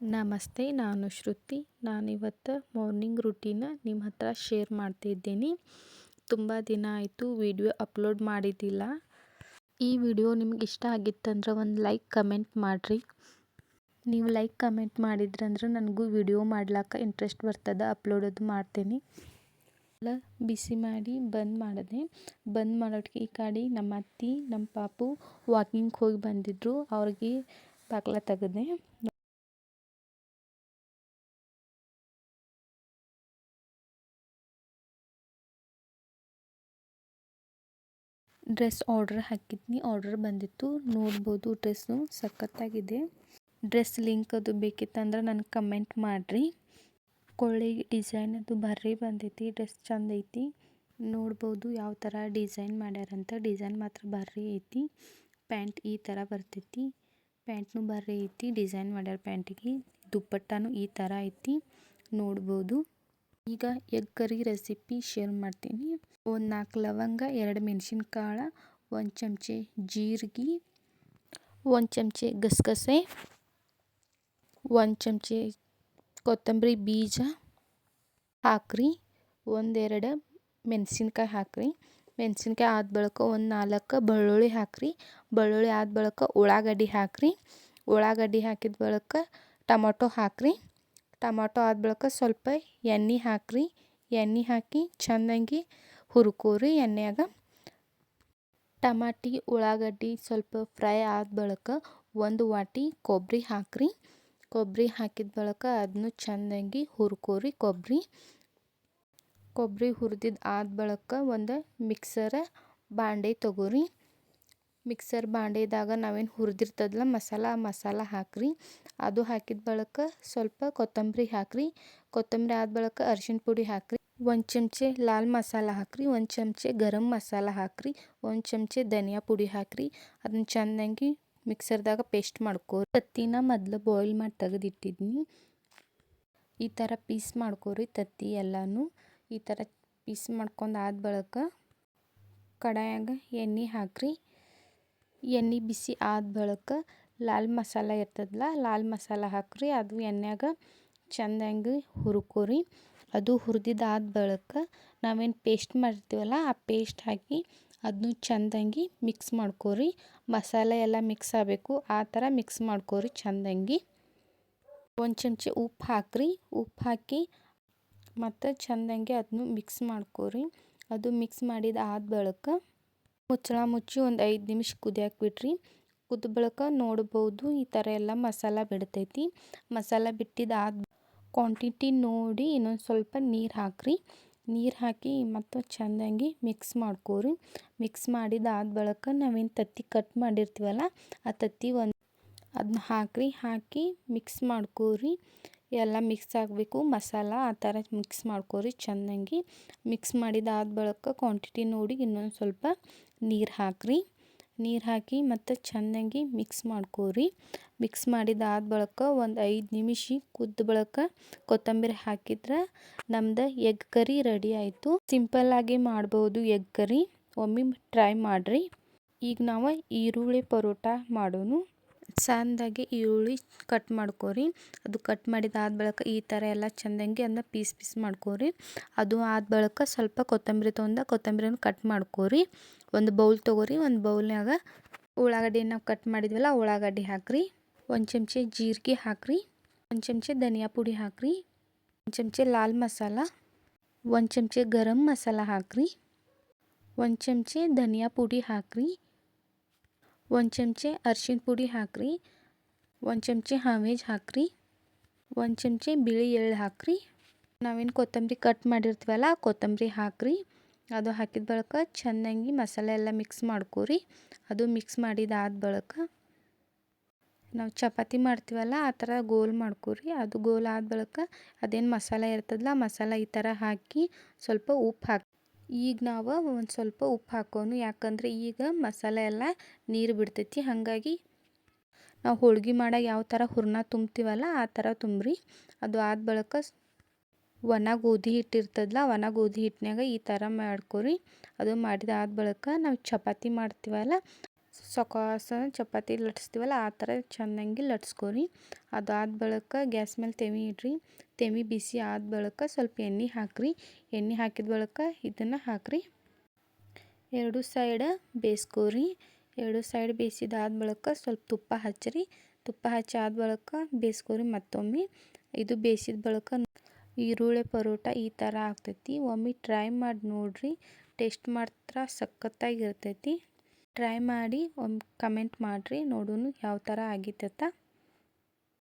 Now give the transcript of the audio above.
ನಮಸ್ತೆ, ನಾನು ಶ್ರುತಿ. ನಾನಿವತ್ತು ಮಾರ್ನಿಂಗ್ ರೂಟೀನ ನಿಮ್ಮ ಹತ್ರ ಶೇರ್ ಮಾಡ್ತಿದ್ದೀನಿ. ತುಂಬ ದಿನ ಆಯಿತು ವಿಡಿಯೋ ಅಪ್ಲೋಡ್ ಮಾಡಿದ್ದಿಲ್ಲ. ಈ ವಿಡಿಯೋ ನಿಮ್ಗೆ ಇಷ್ಟ ಆಗಿತ್ತಂದ್ರೆ ಒಂದು ಲೈಕ್ ಕಮೆಂಟ್ ಮಾಡಿರಿ. ನೀವು ಲೈಕ್ ಕಮೆಂಟ್ ಮಾಡಿದ್ರಂದ್ರೆ ನನಗೂ ವಿಡಿಯೋ ಮಾಡ್ಲಿಕ್ಕೆ ಇಂಟ್ರೆಸ್ಟ್ ಬರ್ತದೆ, ಅಪ್ಲೋಡದು ಮಾಡ್ತೀನಿ. ಎಲ್ಲ ಬಿಸಿ ಮಾಡಿ ಬಂದ್ ಮಾಡಿದೆ. ಬಂದ್ ಮಾಡೋಕ್ಕೆ ಈ ಕಡೆ ನಮ್ಮ ಅತ್ತಿ ನಮ್ಮ ಪಾಪು ವಾಕಿಂಗ್ ಹೋಗಿ ಬಂದಿದ್ರು. ಅವ್ರಿಗೆ ಬಾಗ್ಲ ತೆಗೆದೆ. ಡ್ರೆಸ್ ಆರ್ಡರ್ ಹಾಕಿದ್ನಿ, ಆರ್ಡರ್ ಬಂದಿತ್ತು. ನೋಡ್ಬೋದು ಡ್ರೆಸ್ಸು ಸಖತ್ತಾಗಿದೆ. ಡ್ರೆಸ್ ಲಿಂಕ್ ಅದು ಬೇಕಿತ್ತಂದ್ರೆ ನನಗೆ ಕಮೆಂಟ್ ಮಾಡಿರಿ. ಕೊಳ್ಳಿ ಡಿಸೈನ್ ಅದು ಬರ್ರಿ ಬಂದೈತಿ. ಡ್ರೆಸ್ ಚಂದ ಐತಿ. ನೋಡ್ಬೋದು ಯಾವ ಥರ ಡಿಸೈನ್ ಮಾಡ್ಯಾರಂತ. ಡಿಸೈನ್ ಮಾತ್ರ ಬರ್ರಿ ಐತಿ. ಪ್ಯಾಂಟ್ ಈ ಥರ ಬರ್ತೈತಿ. ಪ್ಯಾಂಟ್ನು ಬರ್ರಿ ಐತಿ. ಡಿಸೈನ್ ಮಾಡ್ಯಾರ ಪ್ಯಾಂಟಿಗೆ. ದುಪ್ಪಟ್ಟಾನು ಈ ಥರ ಐತಿ. ನೋಡ್ಬೋದು. ಈಗ ಎಗ್ ಕರಿ ರೆಸಿಪಿ ಶೇರ್ ಮಾಡ್ತೀನಿ. ಒಂದು 4 ಲವಂಗ, 2 ಮೆಣಸಿನ್ಕಾಳು, 1 ಚಮಚೆ ಜೀರಿಗೆ, 1 ಚಮಚೆ ಗಸಗಸೆ, 1 ಚಮಚೆ ಕೊತ್ತಂಬರಿ ಬೀಜ ಹಾಕ್ರಿ. 1-2 ಮೆಣಸಿನ್ಕಾಯಿ ಹಾಕ್ರಿ. ಮೆಣಸಿನ್ಕಾಯಿ ಆದ ಬಳಿಕ ಒಂದು 4 ಬೆಳ್ಳುಳ್ಳಿ ಹಾಕ್ರಿ. ಬೆಳ್ಳುಳ್ಳಿ ಆದ ಬಳಿಕ ಉಳ್ಳಾಗಡ್ಡಿ ಹಾಕ್ರಿ. ಉಳ್ಳಾಗಡ್ಡಿ ಹಾಕಿದ ಬಳಿಕ ಟೊಮೊಟೊ ಹಾಕ್ರಿ. ಟೊಮೊಟೊ ಆದ ಬಳಿಕ ಸ್ವಲ್ಪ ಎಣ್ಣೆ ಹಾಕ್ರಿ. ಎಣ್ಣೆ ಹಾಕಿ ಚೆನ್ನಾಗಿ ಹುರ್ಕೋರಿ ಎಣ್ಣೆಯಾಗ. ಟಮಾಟಿ ಉಳ್ಳಾಗಡ್ಡಿ ಸ್ವಲ್ಪ ಫ್ರೈ ಆದ ಬಳಿಕ 1 ವಾಟಿ ಕೊಬ್ಬರಿ ಹಾಕ್ರಿ. ಕೊಬ್ಬರಿ ಹಾಕಿದ ಬಳಿಕ ಅದನ್ನು ಚೆನ್ನಾಗಿ ಹುರ್ಕೋರಿ. ಕೊಬ್ಬರಿ ಹುರಿದಿದ್ದು ಆದ ಬಳಿಕ ಒಂದು ಮಿಕ್ಸರ್ ಬಾಂಡೆ ತಗೋರಿ. ಮಿಕ್ಸರ್ ಬಾಂಡೆದಾಗ ನಾವೇನು ಹುರಿದಿರ್ತದಲ್ಲ ಮಸಾಲ ಹಾಕ್ರಿ. ಅದು ಹಾಕಿದ ಬಳಿಕ ಸ್ವಲ್ಪ ಕೊತ್ತಂಬರಿ ಹಾಕ್ರಿ. ಕೊತ್ತಂಬರಿ ಆದ ಬಳಿಕ ಅರಿಶಿನ ಪುಡಿ ಹಾಕ್ರಿ. 1 ಚಮಚೆ ಲಾಲ್ ಮಸಾಲ ಹಾಕ್ರಿ. 1 ಚಮಚೆ ಗರಂ ಮಸಾಲ ಹಾಕ್ರಿ. 1 ಚಮಚೆ ಧನಿಯಾ ಪುಡಿ ಹಾಕ್ರಿ. ಅದನ್ನ ಚೆನ್ನಾಗಿ ಮಿಕ್ಸರ್ದಾಗ ಪೇಸ್ಟ್ ಮಾಡ್ಕೋರಿ. ತತ್ತಿನ ಮೊದಲು ಬಾಯ್ಲ್ ಮಾಡಿ ತೆಗೆದಿಟ್ಟಿದ್ನಿ. ಈ ಥರ ಪೀಸ್ ಮಾಡ್ಕೋರಿ. ತತ್ತಿ ಎಲ್ಲನೂ ಈ ಥರ ಪೀಸ್ ಮಾಡ್ಕೊಂಡು ಆದ ಬಳಿಕ ಕಡಾಯಾಗ ಎಣ್ಣೆ ಹಾಕ್ರಿ. ಎಣ್ಣೆ ಬಿಸಿ ಆದ ಬಳಿಕ ಲಾಲ್ ಮಸಾಲ ಇರ್ತದಲ್ಲ, ಲಾಲ್ ಮಸಾಲ ಹಾಕ್ರಿ. ಅದು ಎಣ್ಣೆಯಾಗ ಚೆಂದಾಗಿ ಹುರ್ಕೋರಿ. ಅದು ಹುರಿದಿದ್ದಾದ ಬಳಿಕ ನಾವೇನು ಪೇಸ್ಟ್ ಮಾಡಿರ್ತೀವಲ್ಲ ಆ ಪೇಸ್ಟ್ ಹಾಕಿ ಅದನ್ನು ಚೆಂದಾಗಿ ಮಿಕ್ಸ್ ಮಾಡ್ಕೋರಿ. ಮಸಾಲೆ ಎಲ್ಲ ಮಿಕ್ಸ್ ಆಗಬೇಕು, ಆ ಥರ ಮಿಕ್ಸ್ ಮಾಡ್ಕೋರಿ ಚೆಂದಾಗಿ. 1 ಚಮಚೆ ಉಪ್ಪು ಹಾಕ್ರಿ. ಉಪ್ಪು ಹಾಕಿ ಮತ್ತು ಚೆಂದಾಗಿ ಅದನ್ನು ಮಿಕ್ಸ್ ಮಾಡ್ಕೋರಿ. ಅದು ಮಿಕ್ಸ್ ಆದ ಬಳಿಕ ಮುಚ್ಚಳ ಮುಚ್ಚಿ ಒಂದು 5 ನಿಮಿಷ ಕುದಿಯಕ್ಕೆ ಬಿಡ್ರಿ. ಕುದ್ದ ಬಳಿಕ ನೋಡ್ಬೋದು ಈ ಥರ ಎಲ್ಲ ಮಸಾಲ ಬಿಡ್ತೈತಿ. ಮಸಾಲ ಬಿಟ್ಟಿದ್ದಾದ ಕ್ವಾಂಟಿಟಿ ನೋಡಿ ಇನ್ನೊಂದು ಸ್ವಲ್ಪ ನೀರು ಹಾಕ್ರಿ. ನೀರು ಹಾಕಿ ಮತ್ತು ಚೆಂದಾಗಿ ಮಿಕ್ಸ್ ಮಾಡ್ಕೋರಿ. ಮಿಕ್ಸ್ ಮಾಡಿದ್ದಾದ ಬಳಿಕ ನಾವೇನು ತತ್ತಿ ಕಟ್ ಮಾಡಿರ್ತೀವಲ್ಲ ಆ ತತ್ತಿ ಅದನ್ನ ಹಾಕ್ರಿ. ಹಾಕಿ ಮಿಕ್ಸ್ ಮಾಡ್ಕೋರಿ. ಎಲ್ಲ ಮಿಕ್ಸ್ ಆಗಬೇಕು ಮಸಾಲ, ಆ ಥರ ಮಿಕ್ಸ್ ಮಾಡ್ಕೋರಿ ಚೆಂದಾಗಿ. ಮಿಕ್ಸ್ ಮಾಡಿದ್ದಾದ ಬಳಿಕ ಕ್ವಾಂಟಿಟಿ ನೋಡಿ ಇನ್ನೊಂದು ಸ್ವಲ್ಪ ನೀರು ಹಾಕ್ರಿ. ನೀರು ಹಾಕಿ ಮತ್ತು ಚೆನ್ನಾಗಿ ಮಿಕ್ಸ್ ಮಾಡ್ಕೋರಿ. ಮಿಕ್ಸ್ ಮಾಡಿದ್ದಾದ ಬಳಿಕ ಒಂದು 5 ನಿಮಿಷ ಕುದ್ದ ಬಳಿಕ ಕೊತ್ತಂಬರಿ ಹಾಕಿದ್ರೆ ನಮ್ದು ಎಗ್ ಕರಿ ರೆಡಿ ಆಯಿತು. ಸಿಂಪಲ್ಲಾಗಿ ಮಾಡ್ಬೋದು ಎಗ್ ಕರಿ. ಒಮ್ಮೆ ಟ್ರೈ ಮಾಡಿರಿ. ಈಗ ನಾವು ಈರುಳ್ಳಿ ಪರೋಟ ಮಾಡೋಣ. ಸಣ್ಣದಾಗಿ ಈರುಳ್ಳಿ ಕಟ್ ಮಾಡ್ಕೋರಿ. ಅದು ಕಟ್ ಮಾಡಿದ್ದಾದ ಬಳಿಕ ಈ ಥರ ಎಲ್ಲ ಚೆಂದಾಗಿ ಅದನ್ನ ಪೀಸ್ ಮಾಡ್ಕೋರಿ. ಅದು ಆದ ಬಳಿಕ ಸ್ವಲ್ಪ ಕೊತ್ತಂಬರಿ ಕೊತ್ತಂಬರಿನ ಕಟ್ ಮಾಡ್ಕೋರಿ. ಒಂದು ಬೌಲ್ ತೊಗೋರಿ. ಒಂದು ಬೌಲ್ನಾಗ ಉಳ್ಳಾಗಡ್ಡಿ ನಾವು ಕಟ್ ಮಾಡಿದ್ವಲ್ಲ ಉಳ್ಳಾಗಡ್ಡಿ ಹಾಕ್ರಿ. 1 ಚಮಚೆ ಜೀರಿಗೆ ಹಾಕ್ರಿ. 1 ಚಮಚೆ ಧನಿಯಾ ಪುಡಿ ಹಾಕ್ರಿ. 1 ಚಮಚೆ ಲಾಲ್ ಮಸಾಲ, 1 ಚಮಚೆ ಗರಂ ಮಸಾಲ ಹಾಕ್ರಿ. 1 ಚಮಚೆ ಧನಿಯಾ ಪುಡಿ ಹಾಕ್ರಿ. 1 ಚಮಚೆ ಅರಿಶಿನ ಪುಡಿ ಹಾಕ್ರಿ. 1 ಚಮಚೆ ಹಾವೇಜ್ ಹಾಕ್ರಿ. 1 ಚಮಚೆ ಬಿಳಿ ಎಳ್ಳು ಹಾಕ್ರಿ. ನಾವೇನು ಕೊತ್ತಂಬರಿ ಕಟ್ ಮಾಡಿರ್ತೀವಲ್ಲ ಕೊತ್ತಂಬರಿ ಹಾಕ್ರಿ. ಅದು ಹಾಕಿದ ಬಳಿಕ ಚೆನ್ನಾಗಿ ಮಸಾಲೆ ಎಲ್ಲ ಮಿಕ್ಸ್ ಮಾಡ್ಕೋರಿ. ಅದು ಮಿಕ್ಸ್ ಮಾಡಿದ್ದಾದ ಬಳಿಕ ನಾವು ಚಪಾತಿ ಮಾಡ್ತೀವಲ್ಲ ಆ ಥರ ಗೋಲ್ ಮಾಡ್ಕೋರಿ. ಅದು ಗೋಲ್ ಆದ ಬಳಿಕ ಅದೇನು ಮಸಾಲೆ ಇರ್ತದಲ್ಲ ಮಸಾಲ ಈ ಥರ ಹಾಕಿ ಸ್ವಲ್ಪ ಉಪ್ಪು ಹಾಕಿ. ಈಗ ನಾವು ಒಂದು ಸ್ವಲ್ಪ ಉಪ್ಪು ಹಾಕೋನು, ಯಾಕಂದರೆ ಈಗ ಮಸಾಲೆ ಎಲ್ಲ ನೀರು ಬಿಡ್ತೈತಿ. ಹಾಗಾಗಿ ನಾವು ಹೋಳ್ಗೆ ಮಾಡಾಗ ಯಾವ ಥರ ಹೂರಣ ತುಂಬ್ತೀವಲ್ಲ ಆ ಥರ ತುಂಬ್ರಿ. ಅದು ಆದ ಬಳಿಕ ಒಣ ಗೋಧಿ ಹಿಟ್ಟು ಇರ್ತದಲ್ಲ ಒಣ ಗೋಧಿ ಹಿಟ್ಟಿನಾಗ ಈ ಥರ ಮಾಡ್ಕೋರಿ. ಅದು ಮಾಡಿದಾದ ಬಳಿಕ ನಾವು ಚಪಾತಿ ಮಾಡ್ತೀವಲ್ಲ ಸೊಕಾಸ ಚಪಾತಿ ಲಟ್ಸ್ತೀವಲ್ಲ ಆ ಥರ ಚೆನ್ನಾಗಿ ಲಟ್ಸ್ಕೊರಿ. ಅದಾದ ಬಳಿಕ ಗ್ಯಾಸ್ ಮೇಲೆ ತೆವಿ ಇಡ್ರಿ. ತೆವಿ ಬಿಸಿ ಆದ ಬಳಿಕ ಸ್ವಲ್ಪ ಎಣ್ಣೆ ಹಾಕ್ರಿ. ಎಣ್ಣೆ ಹಾಕಿದ ಬಳಿಕ ಇದನ್ನು ಹಾಕ್ರಿ. ಎರಡು ಸೈಡ್ ಬೇಯಿಸ್ಕೊರಿ. ಎರಡು ಸೈಡ್ ಬೇಯಿಸಿದಾದ ಬಳಿಕ ಸ್ವಲ್ಪ ತುಪ್ಪ ಹಚ್ಚಿರಿ. ತುಪ್ಪ ಹಚ್ಚಿ ಆದ ಬಳಿಕ ಬೇಯಿಸ್ಕೊರಿ ಮತ್ತೊಮ್ಮೆ. ಇದು ಬೇಯಿಸಿದ ಬಳಿಕ ಈರುಳ್ಳಿ ಪರೋಟ ಈ ಥರ ಆಗ್ತೈತಿ. ಒಮ್ಮೆ ಟ್ರೈ ಮಾಡಿ ನೋಡಿರಿ. ಟೇಸ್ಟ್ ಮಾತ್ರ ಸಖತ್ತಾಗಿರ್ತೈತಿ. ಟ್ರೈ ಮಾಡಿ ಒಮ್ಮೆ ಕಮೆಂಟ್ ಮಾಡಿರಿ ನೋಡೋಣ ಯಾವ ಥರ ಆಗಿತ್ತಂತ.